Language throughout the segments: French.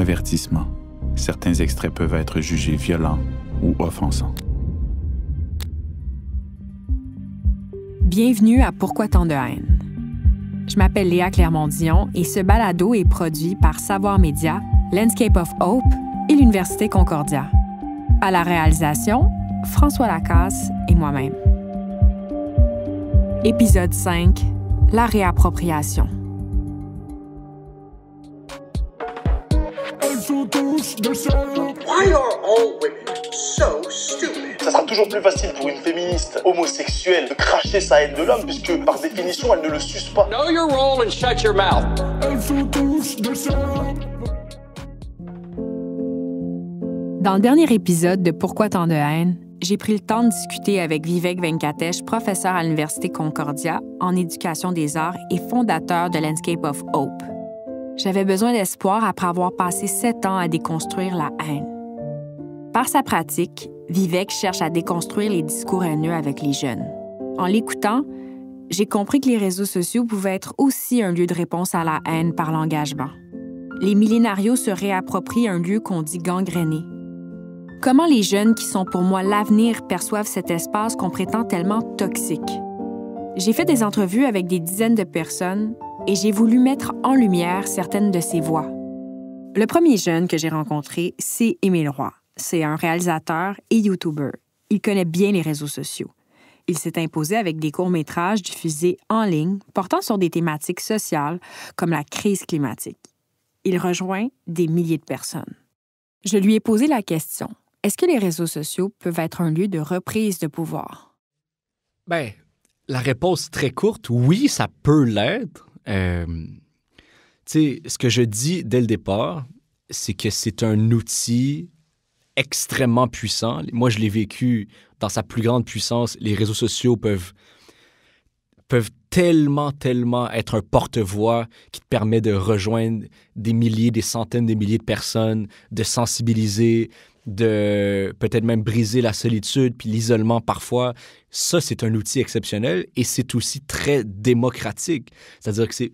Avertissement. Certains extraits peuvent être jugés violents ou offensants. Bienvenue à Pourquoi tant de haine? Je m'appelle Léa Clermont-Dion et ce balado est produit par Savoir Média, Landscape of Hope et l'Université Concordia. À la réalisation, François Lacasse et moi-même. Épisode 5, la réappropriation. Why are all women so stupid? Ça sera toujours plus facile pour une féministe homosexuelle de cracher sa haine de l'homme puisque, par définition, elle ne le suce pas. Know your role and shut your mouth. Dans le dernier épisode de Pourquoi tant de haine, j'ai pris le temps de discuter avec Vivek Venkatesh, professeur à l'Université Concordia en éducation des arts et fondateur de Landscape of Hope. J'avais besoin d'espoir après avoir passé 7 ans à déconstruire la haine. Par sa pratique, Vivek cherche à déconstruire les discours haineux avec les jeunes. En l'écoutant, j'ai compris que les réseaux sociaux pouvaient être aussi un lieu de réponse à la haine par l'engagement. Les millénarios se réapproprient un lieu qu'on dit gangréné. Comment les jeunes qui sont pour moi l'avenir perçoivent cet espace qu'on prétend tellement toxique? J'ai fait des entrevues avec des dizaines de personnes et j'ai voulu mettre en lumière certaines de ces voix. Le premier jeune que j'ai rencontré, c'est Émile Roy. C'est un réalisateur et YouTuber. Il connaît bien les réseaux sociaux. Il s'est imposé avec des courts-métrages diffusés en ligne portant sur des thématiques sociales comme la crise climatique. Il rejoint des milliers de personnes. Je lui ai posé la question, est-ce que les réseaux sociaux peuvent être un lieu de reprise de pouvoir? Bien, la réponse très courte, oui, ça peut l'être. Ce que je dis dès le départ, c'est que c'est un outil extrêmement puissant. Moi, je l'ai vécu dans sa plus grande puissance. Les réseaux sociaux peuvent tellement être un porte-voix qui te permet de rejoindre des milliers, des centaines de milliers de personnes, de sensibiliser, de peut-être même briser la solitude puis l'isolement parfois. Ça, c'est un outil exceptionnel et c'est aussi très démocratique. C'est-à-dire que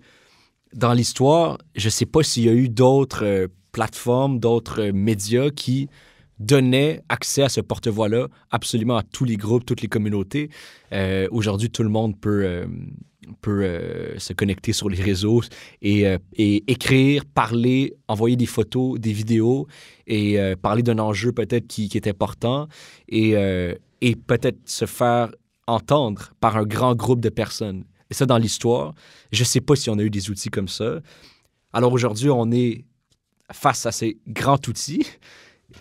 dans l'histoire, je ne sais pas s'il y a eu d'autres plateformes, d'autres médias qui donnaient accès à ce porte-voix-là absolument à tous les groupes, toutes les communautés. Aujourd'hui, tout le monde peut se connecter sur les réseaux et écrire, parler, envoyer des photos, des vidéos et parler d'un enjeu peut-être qui est important et peut-être se faire entendre par un grand groupe de personnes. Et ça, dans l'histoire, je ne sais pas si on a eu des outils comme ça. Alors aujourd'hui, on est face à ces grands outils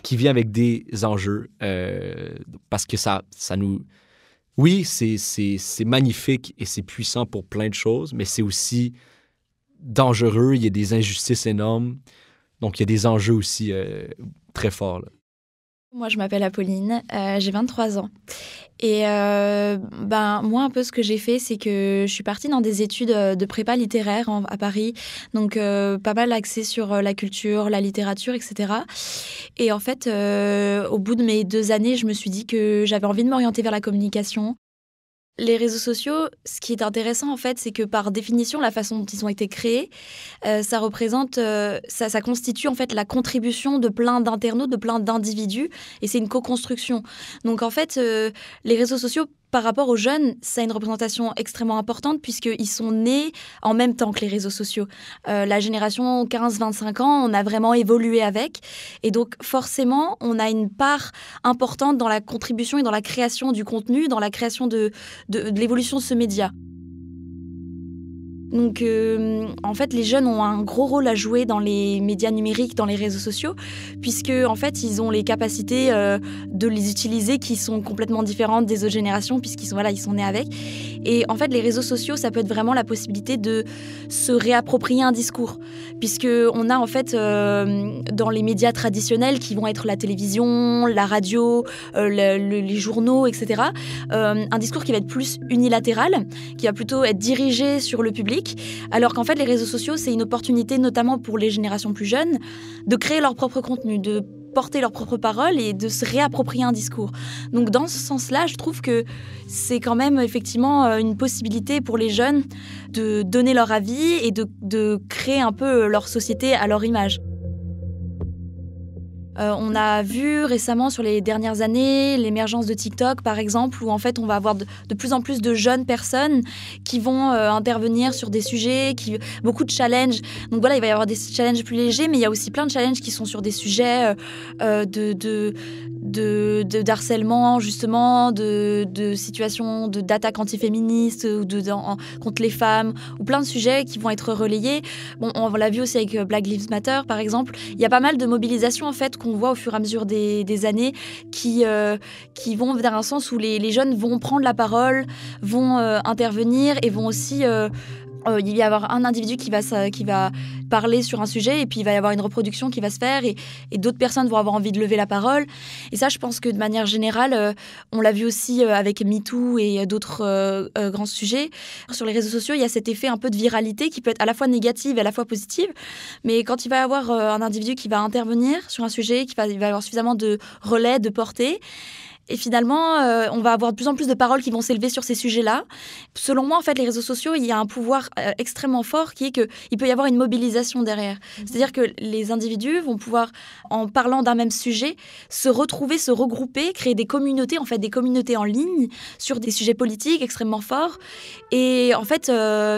qui viennent avec des enjeux parce que ça nous... Oui, c'est magnifique et c'est puissant pour plein de choses, mais c'est aussi dangereux. Il y a des injustices énormes. Donc, il y a des enjeux aussi très forts, là. Moi, je m'appelle Apolline, j'ai 23 ans. Et moi, un peu ce que j'ai fait, c'est que je suis partie dans des études de prépa littéraire à Paris. Donc, pas mal axé sur la culture, la littérature, etc. Et en fait, au bout de mes 2 années, je me suis dit que j'avais envie de m'orienter vers la communication. Les réseaux sociaux, ce qui est intéressant, en fait, c'est que par définition, la façon dont ils ont été créés, ça représente, ça constitue en fait la contribution de plein d'internautes, de plein d'individus, et c'est une co-construction. Donc en fait, les réseaux sociaux, par rapport aux jeunes, ça a une représentation extrêmement importante puisqu'ils sont nés en même temps que les réseaux sociaux. La génération 15-25 ans, on a vraiment évolué avec. Et donc, forcément, on a une part importante dans la contribution et dans la création du contenu, dans la création de l'évolution de ce média. Donc, en fait, les jeunes ont un gros rôle à jouer dans les médias numériques, dans les réseaux sociaux, puisque, en fait, ils ont les capacités de les utiliser qui sont complètement différentes des autres générations, puisqu'ils sont, ils sont nés avec. Et en fait, les réseaux sociaux, ça peut être vraiment la possibilité de se réapproprier un discours, puisqu'on a, en fait, dans les médias traditionnels, qui vont être la télévision, la radio, les journaux, etc., un discours qui va être plus unilatéral, qui va plutôt être dirigé sur le public, alors qu'en fait, les réseaux sociaux, c'est une opportunité, notamment pour les générations plus jeunes, de créer leur propre contenu, de porter leurs propres paroles et de se réapproprier un discours. Donc, dans ce sens-là, je trouve que c'est quand même effectivement une possibilité pour les jeunes de donner leur avis et de créer un peu leur société à leur image. On a vu récemment sur les dernières années l'émergence de TikTok, par exemple, où en fait on va avoir de plus en plus de jeunes personnes qui vont intervenir sur des sujets, beaucoup de challenges. Donc voilà, il va y avoir des challenges plus légers, mais il y a aussi plein de challenges qui sont sur des sujets d'harcèlement, justement, de situations d'attaques antiféministes ou contre les femmes, ou plein de sujets qui vont être relayés. Bon, on l'a vu aussi avec Black Lives Matter, par exemple. Il y a pas mal de mobilisations, en fait, qu'on voit au fur et à mesure des années qui vont vers un sens où les jeunes vont prendre la parole, vont intervenir et vont aussi... il va y avoir un individu qui va parler sur un sujet et puis il va y avoir une reproduction qui va se faire et d'autres personnes vont avoir envie de lever la parole. Et ça, je pense que de manière générale, on l'a vu aussi avec MeToo et d'autres grands sujets. Sur les réseaux sociaux, il y a cet effet un peu de viralité qui peut être à la fois négative et à la fois positive. Mais quand il va y avoir un individu qui va intervenir sur un sujet, il va y avoir suffisamment de relais, de portée. Et finalement, on va avoir de plus en plus de paroles qui vont s'élever sur ces sujets-là. Selon moi, en fait, les réseaux sociaux, il y a un pouvoir extrêmement fort qui est qu'il peut y avoir une mobilisation derrière. C'est-à-dire que les individus vont pouvoir, en parlant d'un même sujet, se retrouver, se regrouper, créer des communautés, en fait, des communautés en ligne sur des sujets politiques extrêmement forts. Et en fait,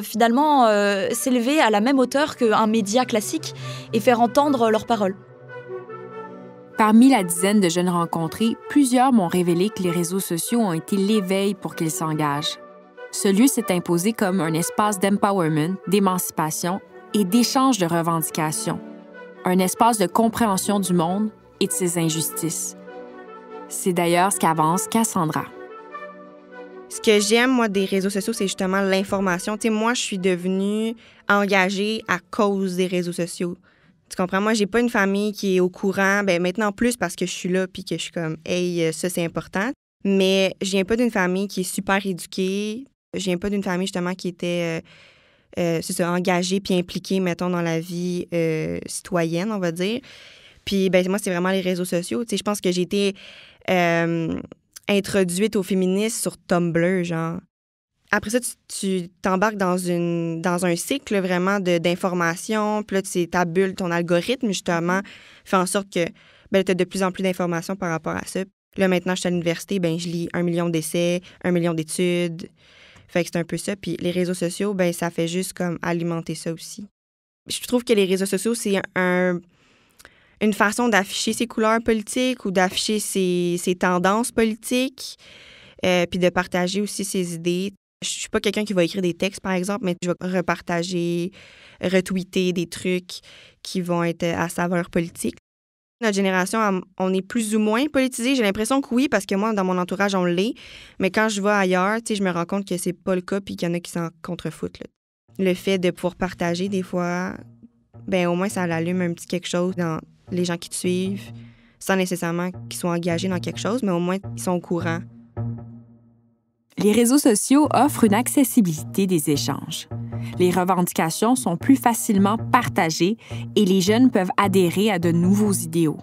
finalement, s'élever à la même hauteur qu'un média classique et faire entendre leurs paroles. Parmi la dizaine de jeunes rencontrés, plusieurs m'ont révélé que les réseaux sociaux ont été l'éveil pour qu'ils s'engagent. Ce lieu s'est imposé comme un espace d'empowerment, d'émancipation et d'échange de revendications. Un espace de compréhension du monde et de ses injustices. C'est d'ailleurs ce qu'avance Cassandra. Ce que j'aime, moi, des réseaux sociaux, c'est justement l'information. Tu sais, moi, je suis devenue engagée à cause des réseaux sociaux. Tu comprends? Moi, j'ai pas une famille qui est au courant. Bien, maintenant plus parce que je suis là puis que je suis comme « Hey, ça, c'est important ». Mais je viens pas d'une famille qui est super éduquée. Je viens pas d'une famille, justement, qui était engagée puis impliquée, mettons, dans la vie citoyenne, on va dire. Puis, ben moi, c'est vraiment les réseaux sociaux. Tu sais, je pense que j'ai été introduite au féminisme sur Tumblr, genre. Après ça, tu t'embarques dans un cycle vraiment d'informations. Puis là, ta bulle, ton algorithme, justement, fait en sorte que tu as de plus en plus d'informations par rapport à ça. Là, maintenant, je suis à l'université, je lis 1 million d'essais, 1 million d'études. Fait que c'est un peu ça. Puis les réseaux sociaux, ça fait juste comme alimenter ça aussi. Je trouve que les réseaux sociaux, c'est une façon d'afficher ses couleurs politiques ou d'afficher ses tendances politiques, puis de partager aussi ses idées. Je suis pas quelqu'un qui va écrire des textes, par exemple, mais je vais repartager, retweeter des trucs qui vont être à saveur politique. Notre génération, on est plus ou moins politisé. J'ai l'impression que oui, parce que moi, dans mon entourage, on l'est. Mais quand je vais ailleurs, je me rends compte que c'est pas le cas puis qu'il y en a qui s'en contrefoutent. Là. Le fait de pouvoir partager, des fois, au moins, ça allume un petit quelque chose dans les gens qui te suivent, sans nécessairement qu'ils soient engagés dans quelque chose, mais au moins, ils sont au courant. Les réseaux sociaux offrent une accessibilité des échanges. Les revendications sont plus facilement partagées et les jeunes peuvent adhérer à de nouveaux idéaux.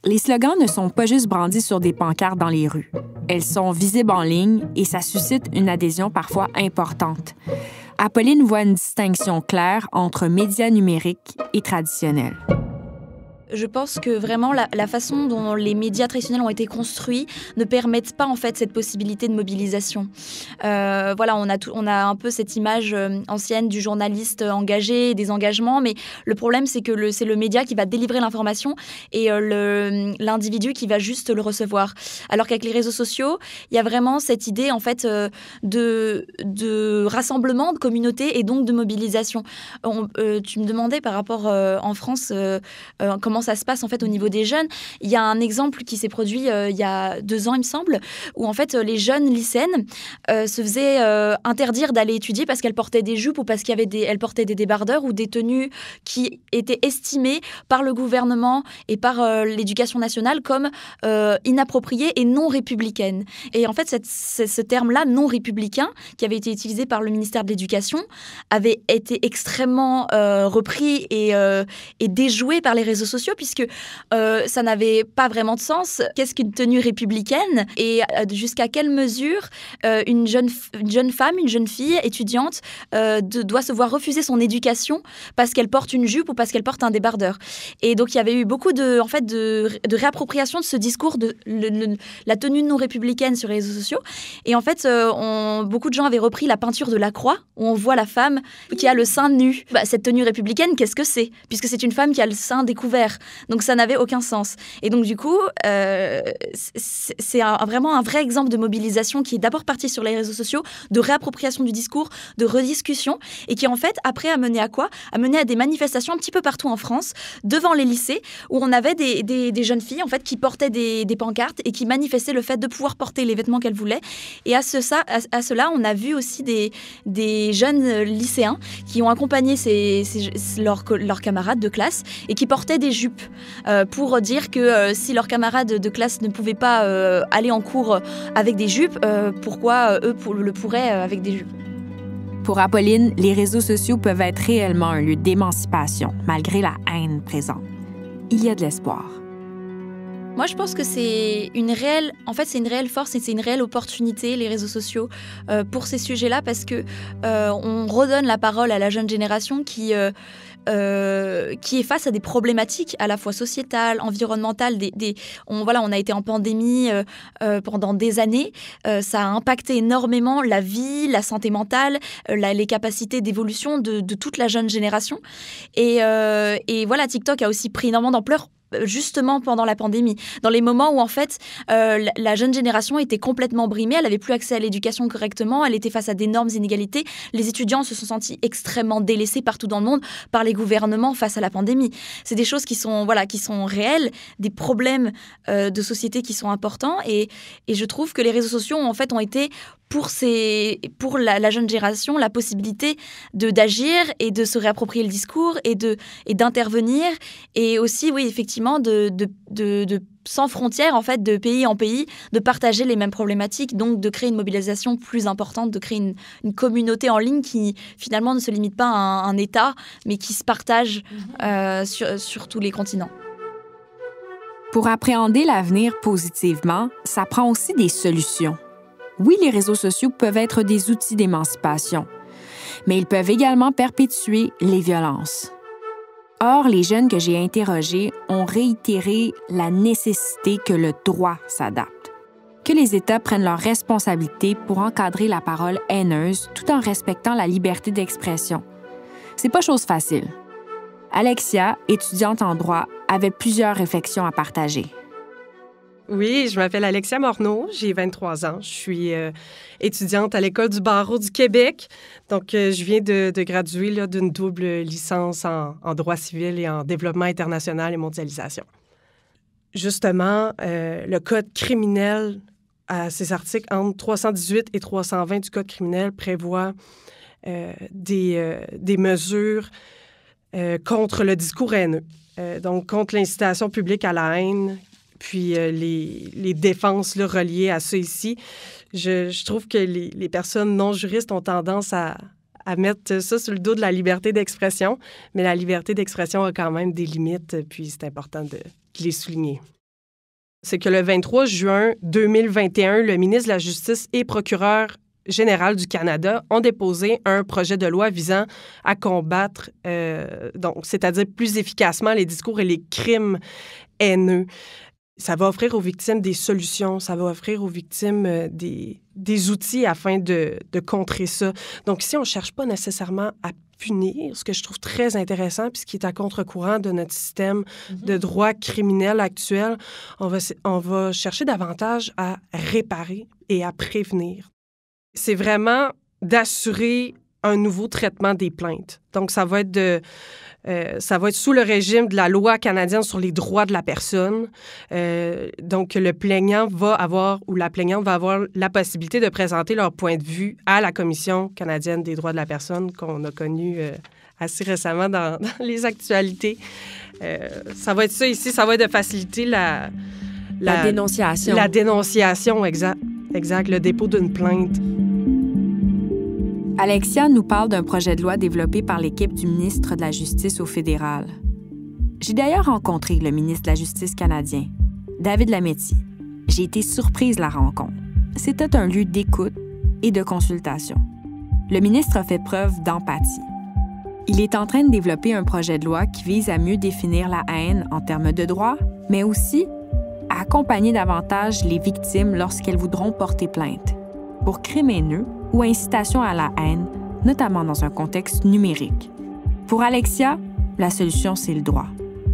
Les slogans ne sont pas juste brandis sur des pancartes dans les rues. Elles sont visibles en ligne et ça suscite une adhésion parfois importante. Apolline voit une distinction claire entre médias numériques et traditionnels. Je pense que vraiment la façon dont les médias traditionnels ont été construits ne permettent pas en fait cette possibilité de mobilisation. Voilà, on a un peu cette image ancienne du journaliste engagé, des engagements, mais le problème c'est que c'est le média qui va délivrer l'information et l'individu qui va juste le recevoir. Alors qu'avec les réseaux sociaux, il y a vraiment cette idée en fait de rassemblement, de communauté et donc de mobilisation. Tu me demandais par rapport en France comment ça se passe en fait au niveau des jeunes. Il y a un exemple qui s'est produit il y a 2 ans, il me semble, où en fait les jeunes lycéennes se faisaient interdire d'aller étudier parce qu'elles portaient des jupes ou parce qu'elles portaient des débardeurs ou des tenues qui étaient estimées par le gouvernement et par l'éducation nationale comme inappropriées et non républicaines. Et en fait, ce terme-là, non républicain, qui avait été utilisé par le ministère de l'Éducation, avait été extrêmement repris et déjoué par les réseaux sociaux sociaux puisque ça n'avait pas vraiment de sens. Qu'est-ce qu'une tenue républicaine et jusqu'à quelle mesure une jeune femme, une jeune fille étudiante doit se voir refuser son éducation parce qu'elle porte une jupe ou parce qu'elle porte un débardeur. Et donc, il y avait eu beaucoup de réappropriation de ce discours de la tenue non républicaine sur les réseaux sociaux. Et en fait, beaucoup de gens avaient repris la peinture de Lacroix, où on voit la femme qui a le sein nu. Cette tenue républicaine, qu'est-ce que c'est? Puisque c'est une femme qui a le sein découvert. Donc, ça n'avait aucun sens. Et donc, du coup, c'est vraiment un vrai exemple de mobilisation qui est d'abord partie sur les réseaux sociaux, de réappropriation du discours, de rediscussion, et qui, en fait, après, a mené à quoi? A mené à des manifestations un petit peu partout en France, devant les lycées, où on avait des jeunes filles, en fait, qui portaient des pancartes et qui manifestaient le fait de pouvoir porter les vêtements qu'elles voulaient. Et à cela, on a vu aussi des jeunes lycéens qui ont accompagné leurs camarades de classe et qui portaient des jupes pour dire que si leurs camarades de classe ne pouvaient pas aller en cours avec des jupes, pourquoi eux le pourraient avec des jupes? Pour Apolline, les réseaux sociaux peuvent être réellement un lieu d'émancipation, malgré la haine présente. Il y a de l'espoir. Moi, je pense que c'est une réelle force et c'est une réelle opportunité, les réseaux sociaux, pour ces sujets-là, parce que on redonne la parole à la jeune génération qui est face à des problématiques à la fois sociétales, environnementales. On a été en pandémie pendant des années. Ça a impacté énormément la vie, la santé mentale, les capacités d'évolution de toute la jeune génération. Et voilà, TikTok a aussi pris énormément d'ampleur justement pendant la pandémie, dans les moments où en fait la jeune génération était complètement brimée, elle n'avait plus accès à l'éducation correctement, elle était face à d'énormes inégalités, les étudiants se sont sentis extrêmement délaissés partout dans le monde par les gouvernements face à la pandémie. C'est des choses qui sont réelles, des problèmes de société qui sont importants et je trouve que les réseaux sociaux en fait ont été pour la jeune génération la possibilité d'agir et de se réapproprier le discours et d'intervenir et aussi oui effectivement de sans frontières en fait de pays en pays de partager les mêmes problématiques, donc de créer une mobilisation plus importante, de créer une communauté en ligne qui finalement ne se limite pas à un État mais qui se partage sur tous les continents. Pour appréhender l'avenir positivement, ça prend aussi des solutions. Oui, les réseaux sociaux peuvent être des outils d'émancipation, mais ils peuvent également perpétuer les violences. Or, les jeunes que j'ai interrogés ont réitéré la nécessité que le droit s'adapte, que les États prennent leurs responsabilités pour encadrer la parole haineuse tout en respectant la liberté d'expression. C'est pas chose facile. Alexia, étudiante en droit, avait plusieurs réflexions à partager. Oui, je m'appelle Alexia Morneau, j'ai 23 ans. Je suis étudiante à l'École du barreau du Québec. Donc, je viens de graduer d'une double licence en droit civil et en développement international et mondialisation. Justement, le Code criminel, à ses articles entre 318 et 320 du Code criminel, prévoit des mesures contre le discours haineux, donc contre l'incitation publique à la haine, puis les défenses là, reliées à ça ici. Je trouve que les personnes non juristes ont tendance à mettre ça sur le dos de la liberté d'expression, mais la liberté d'expression a quand même des limites, puis c'est important de les souligner. C'est que le 23 juin 2021, le ministre de la Justice et procureur général du Canada ont déposé un projet de loi visant à combattre, c'est-à-dire plus efficacement les discours et les crimes haineux. Ça va offrir aux victimes des solutions, ça va offrir aux victimes des outils afin de contrer ça. Donc ici, on ne cherche pas nécessairement à punir, ce que je trouve très intéressant, puis ce qui est à contre-courant de notre système de droit criminel actuel. On va chercher davantage à réparer et à prévenir. C'est vraiment d'assurer un nouveau traitement des plaintes. Donc, ça va être sous le régime de la loi canadienne sur les droits de la personne. Donc, le plaignant va avoir ou la plaignante va avoir la possibilité de présenter leur point de vue à la Commission canadienne des droits de la personne qu'on a connue assez récemment dans les actualités. Ça va être ça ici, ça va être de faciliter la dénonciation. La dénonciation, exact, le dépôt d'une plainte. Alexia nous parle d'un projet de loi développé par l'équipe du ministre de la Justice au fédéral. J'ai d'ailleurs rencontré le ministre de la Justice canadien, David Lametti. J'ai été surprise de la rencontre. C'était un lieu d'écoute et de consultation. Le ministre a fait preuve d'empathie. Il est en train de développer un projet de loi qui vise à mieux définir la haine en termes de droit, mais aussi à accompagner davantage les victimes lorsqu'elles voudront porter plainte pour crimes haineux ou incitation à la haine, notamment dans un contexte numérique. Pour Alexia, la solution, c'est le droit.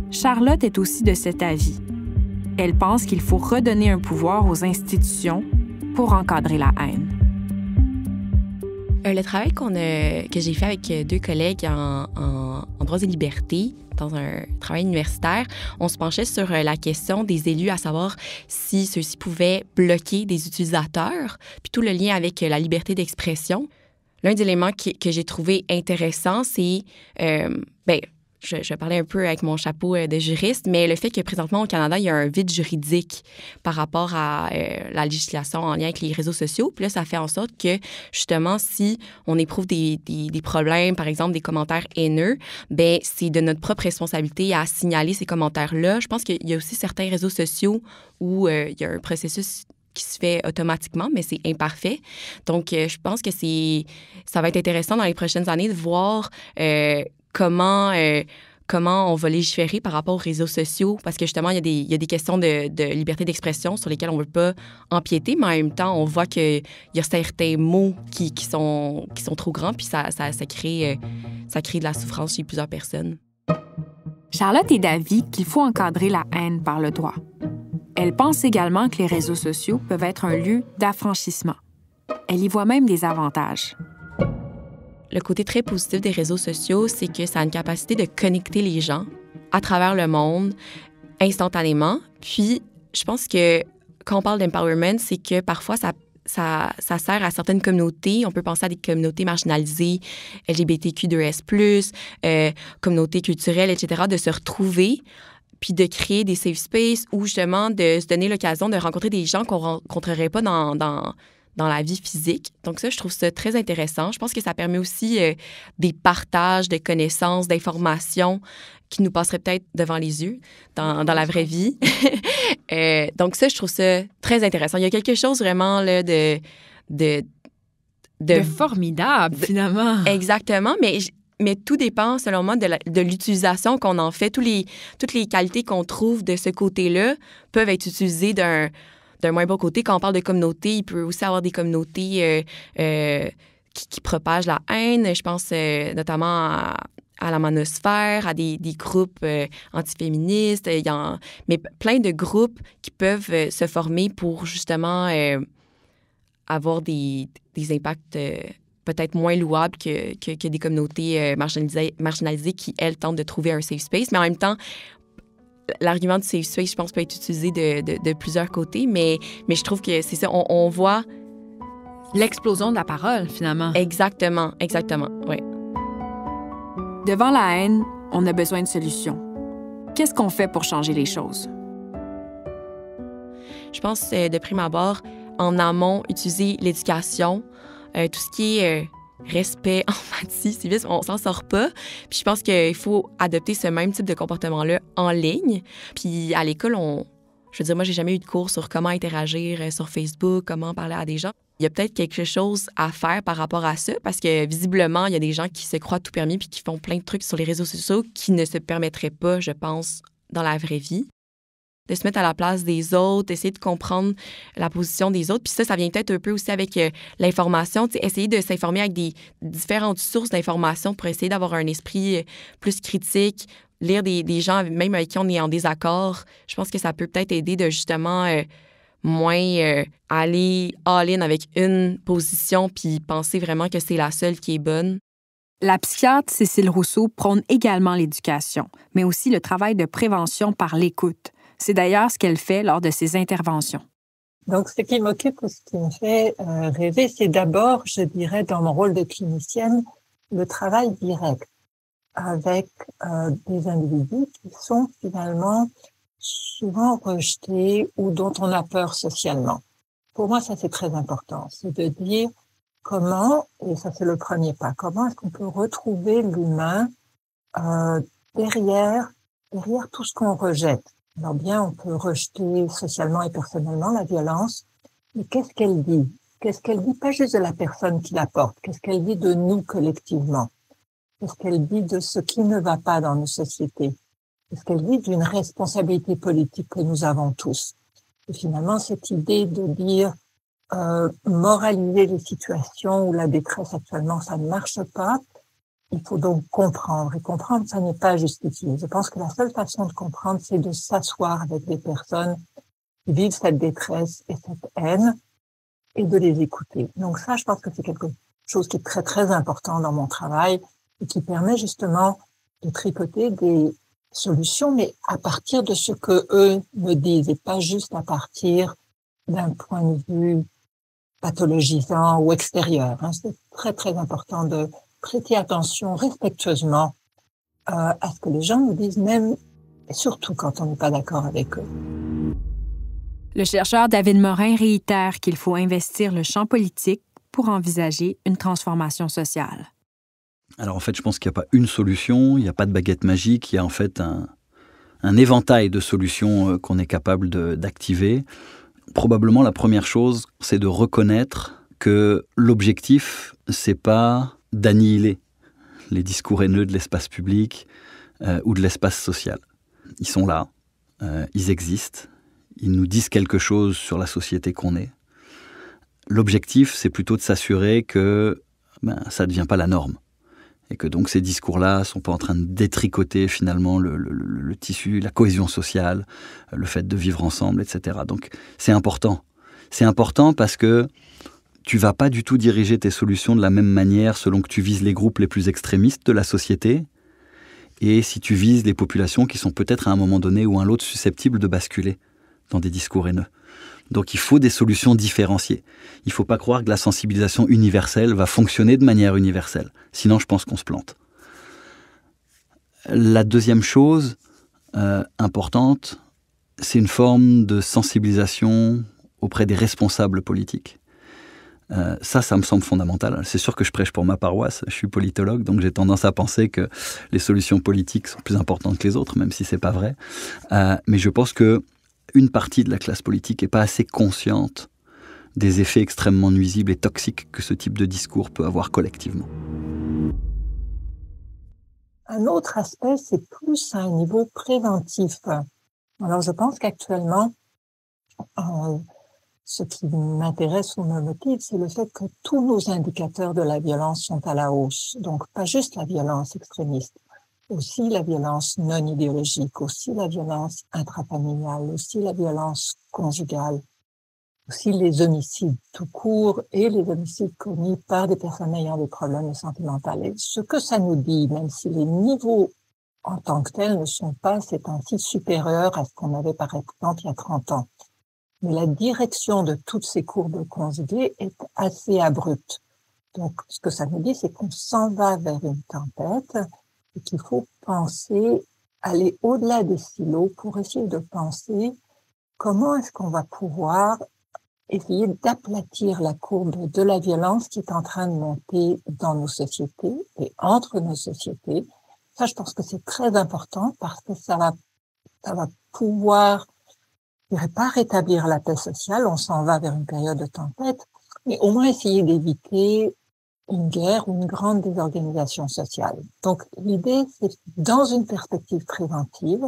Charlotte est aussi de cet avis. Elle pense qu'il faut redonner un pouvoir aux institutions pour encadrer la haine. Le travail que j'ai fait avec 2 collègues en droits et libertés, dans un travail universitaire, on se penchait sur la question des élus, à savoir si ceux-ci pouvaient bloquer des utilisateurs, puis tout le lien avec la liberté d'expression. L'un des éléments que j'ai trouvé intéressant, c'est... Je parlais un peu avec mon chapeau de juriste, mais le fait que présentement au Canada, il y a un vide juridique par rapport à la législation en lien avec les réseaux sociaux. Puis là, ça fait en sorte que, justement, si on éprouve des problèmes, par exemple des commentaires haineux, bien, c'est de notre propre responsabilité à signaler ces commentaires-là. Je pense qu'il y a aussi certains réseaux sociaux où il y a un processus qui se fait automatiquement, mais c'est imparfait. Donc, je pense que ça va être intéressant dans les prochaines années de voir comment on va légiférer par rapport aux réseaux sociaux, parce que justement, il y a des questions de liberté d'expression sur lesquelles on ne veut pas empiéter, mais en même temps, on voit qu'il y a certains mots qui sont trop grands, puis ça crée de la souffrance chez plusieurs personnes. Charlotte est d'avis qu'il faut encadrer la haine par le droit. Elle pense également que les réseaux sociaux peuvent être un lieu d'affranchissement. Elle y voit même des avantages. Le côté très positif des réseaux sociaux, c'est que ça a une capacité de connecter les gens à travers le monde instantanément. Puis, je pense que quand on parle d'empowerment, c'est que parfois, ça sert à certaines communautés. On peut penser à des communautés marginalisées, LGBTQ2S+, communautés culturelles, etc., de se retrouver puis de créer des safe spaces ou justement de se donner l'occasion de rencontrer des gens qu'on ne rencontrerait pas dans la vie physique. Donc ça, je trouve ça très intéressant. Je pense que ça permet aussi des partages de connaissances, d'informations qui nous passeraient peut-être devant les yeux dans la vraie vie. Donc ça, je trouve ça très intéressant. Il y a quelque chose vraiment là, de formidable, finalement. Exactement, mais tout dépend, selon moi, de l'utilisation qu'on en fait. Toutes les qualités qu'on trouve de ce côté-là peuvent être utilisées d'un moins bon côté. Quand on parle de communauté, il peut aussi avoir des communautés qui propagent la haine. Je pense notamment à la manosphère, à des groupes antiféministes. Mais plein de groupes qui peuvent se former pour justement avoir des impacts peut-être moins louables que des communautés marginalisées qui, elles, tentent de trouver un safe space. Mais en même temps, l'argument du safe space, je pense, peut être utilisé de plusieurs côtés, mais je trouve que c'est ça, on voit... L'explosion de la parole, finalement. Exactement, oui. Devant la haine, on a besoin de solutions. Qu'est-ce qu'on fait pour changer les choses? Je pense, de prime abord, en amont, utiliser l'éducation, tout ce qui est respect, empathie, civisme, on s'en sort pas. Puis je pense qu'il faut adopter ce même type de comportement-là en ligne. Puis à l'école, je veux dire, moi, j'ai jamais eu de cours sur comment interagir sur Facebook, comment parler à des gens. Il y a peut-être quelque chose à faire par rapport à ça, parce que visiblement, il y a des gens qui se croient tout permis puis qui font plein de trucs sur les réseaux sociaux qui ne se permettraient pas, je pense, dans la vraie vie. De se mettre à la place des autres, essayer de comprendre la position des autres. Puis ça vient peut-être un peu aussi avec l'information. Essayer de s'informer avec des différentes sources d'informations pour essayer d'avoir un esprit plus critique, lire des gens même avec qui on est en désaccord. Je pense que ça peut peut-être aider de justement moins aller all-in avec une position puis penser vraiment que c'est la seule qui est bonne. La psychiatre Cécile Rousseau prône également l'éducation, mais aussi le travail de prévention par l'écoute. C'est d'ailleurs ce qu'elle fait lors de ses interventions. Donc, ce qui m'occupe ou ce qui me fait rêver, c'est d'abord, je dirais, dans mon rôle de clinicienne, le travail direct avec des individus qui sont finalement souvent rejetés ou dont on a peur socialement. Pour moi, ça, c'est très important. C'est de dire comment, et ça, c'est le premier pas, comment est-ce qu'on peut retrouver l'humain derrière derrière tout ce qu'on rejette. Alors bien, on peut rejeter socialement et personnellement la violence, mais qu'est-ce qu'elle dit? Qu'est-ce qu'elle dit pas juste de la personne qui la porte, qu'est-ce qu'elle dit de nous collectivement? Qu'est-ce qu'elle dit de ce qui ne va pas dans nos sociétés? Qu'est-ce qu'elle dit d'une responsabilité politique que nous avons tous? Et finalement, cette idée de dire moraliser les situations où la détresse actuellement, ça ne marche pas, il faut donc comprendre. Et comprendre, ça n'est pas justifié. Je pense que la seule façon de comprendre, c'est de s'asseoir avec des personnes qui vivent cette détresse et cette haine et de les écouter. Donc ça, je pense que c'est quelque chose qui est très, très important dans mon travail et qui permet justement de tricoter des solutions, mais à partir de ce que eux me disent et pas juste à partir d'un point de vue pathologisant ou extérieur. C'est très, très important de prêter attention respectueusement à ce que les gens nous disent, même et surtout quand on n'est pas d'accord avec eux. Le chercheur David Morin réitère qu'il faut investir le champ politique pour envisager une transformation sociale. Alors en fait, je pense qu'il n'y a pas une solution, il n'y a pas de baguette magique, il y a en fait un éventail de solutions qu'on est capable d'activer. Probablement la première chose, c'est de reconnaître que l'objectif, c'est pas d'annihiler les discours haineux de l'espace public ou de l'espace social. Ils sont là, ils existent, ils nous disent quelque chose sur la société qu'on est. L'objectif, c'est plutôt de s'assurer que ça ne devient pas la norme. Et que donc ces discours-là ne sont pas en train de détricoter finalement le tissu, la cohésion sociale, le fait de vivre ensemble, etc. Donc c'est important. C'est important parce que tu ne vas pas du tout diriger tes solutions de la même manière selon que tu vises les groupes les plus extrémistes de la société et si tu vises les populations qui sont peut-être à un moment donné ou à un autre susceptibles de basculer dans des discours haineux. Donc il faut des solutions différenciées. Il ne faut pas croire que la sensibilisation universelle va fonctionner de manière universelle. Sinon, je pense qu'on se plante. La deuxième chose importante, c'est une forme de sensibilisation auprès des responsables politiques. Ça me semble fondamental. C'est sûr que je prêche pour ma paroisse, je suis politologue, donc j'ai tendance à penser que les solutions politiques sont plus importantes que les autres, même si ce n'est pas vrai. Mais je pense que une partie de la classe politique n'est pas assez consciente des effets extrêmement nuisibles et toxiques que ce type de discours peut avoir collectivement. Un autre aspect, c'est plus à un niveau préventif. Alors, je pense qu'actuellement, ce qui m'intéresse ou me motive, c'est le fait que tous nos indicateurs de la violence sont à la hausse. Donc, pas juste la violence extrémiste, aussi la violence non idéologique, aussi la violence intrafamiliale, aussi la violence conjugale, aussi les homicides tout court et les homicides commis par des personnes ayant des problèmes sentimentaux. Et ce que ça nous dit, même si les niveaux en tant que tels ne sont pas ces temps-ci supérieurs à ce qu'on avait par exemple il y a 30 ans. Mais la direction de toutes ces courbes conjuguées est assez abrupte. Donc, ce que ça nous dit, c'est qu'on s'en va vers une tempête et qu'il faut penser, aller au-delà des silos pour essayer de penser comment est-ce qu'on va pouvoir essayer d'aplatir la courbe de la violence qui est en train de monter dans nos sociétés et entre nos sociétés. Ça, je pense que c'est très important parce que ça va pouvoir, je dirais pas rétablir la paix sociale, on s'en va vers une période de tempête, mais au moins essayer d'éviter une guerre ou une grande désorganisation sociale. Donc, l'idée, c'est dans une perspective préventive,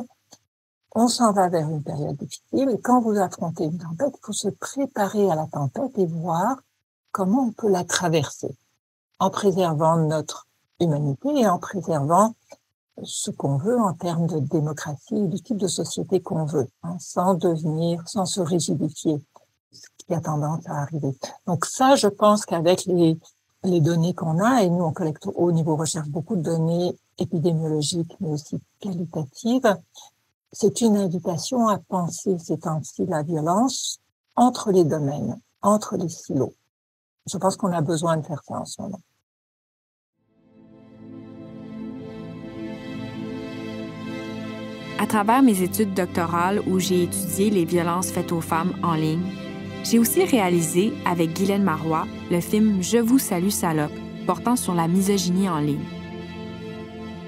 on s'en va vers une période difficile et quand vous affrontez une tempête, il faut se préparer à la tempête et voir comment on peut la traverser en préservant notre humanité et en préservant ce qu'on veut en termes de démocratie, du type de société qu'on veut, sans se rigidifier, ce qui a tendance à arriver. Donc ça, je pense qu'avec les données qu'on a, et nous on collecte au niveau recherche beaucoup de données épidémiologiques, mais aussi qualitatives, c'est une invitation à penser ces temps-ci la violence entre les domaines, entre les silos. Je pense qu'on a besoin de faire ça en ce moment. À travers mes études doctorales où j'ai étudié les violences faites aux femmes en ligne, j'ai aussi réalisé, avec Guylaine Marois, le film « Je vous salue, salope », portant sur la misogynie en ligne.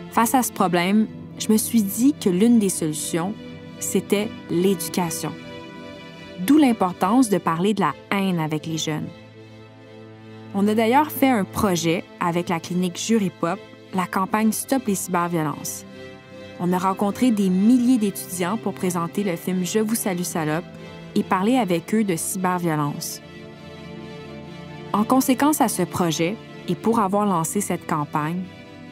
Face à ce problème, je me suis dit que l'une des solutions, c'était l'éducation. D'où l'importance de parler de la haine avec les jeunes. On a d'ailleurs fait un projet avec la clinique Jury Pop, la campagne Stop les cyberviolences. On a rencontré des milliers d'étudiants pour présenter le film Je vous salue salope et parler avec eux de cyberviolence. En conséquence à ce projet, et pour avoir lancé cette campagne,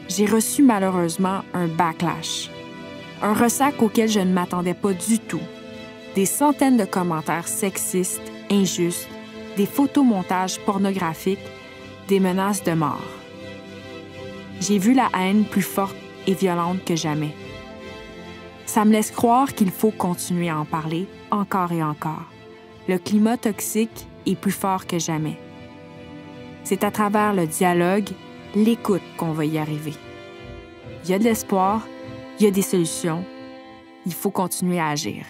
j'ai reçu malheureusement un backlash. Un ressac auquel je ne m'attendais pas du tout. Des centaines de commentaires sexistes, injustes, des photomontages pornographiques, des menaces de mort. J'ai vu la haine plus forte et violente que jamais. Ça me laisse croire qu'il faut continuer à en parler encore et encore. Le climat toxique est plus fort que jamais. C'est à travers le dialogue, l'écoute qu'on va y arriver. Il y a de l'espoir, il y a des solutions. Il faut continuer à agir.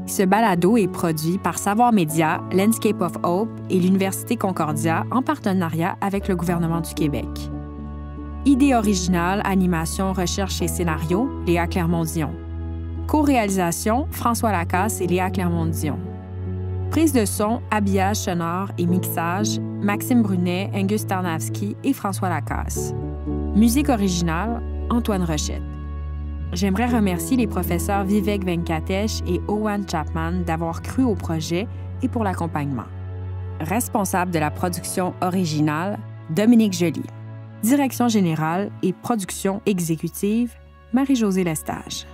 Ce balado est produit par Savoir Média, Landscape of Hope et l'Université Concordia en partenariat avec le gouvernement du Québec. Idée originale, animation, recherche et scénario, Léa Clermont-Dion. Co-réalisation, François Lacasse et Léa Clermont-Dion. Prise de son, habillage sonore et mixage, Maxime Brunet, Angus Tarnavski et François Lacasse. Musique originale, Antoine Rochette. J'aimerais remercier les professeurs Vivek Venkatesh et Owen Chapman d'avoir cru au projet et pour l'accompagnement. Responsable de la production originale, Dominique Joly. Direction générale et production exécutive, Marie-Josée Lestage.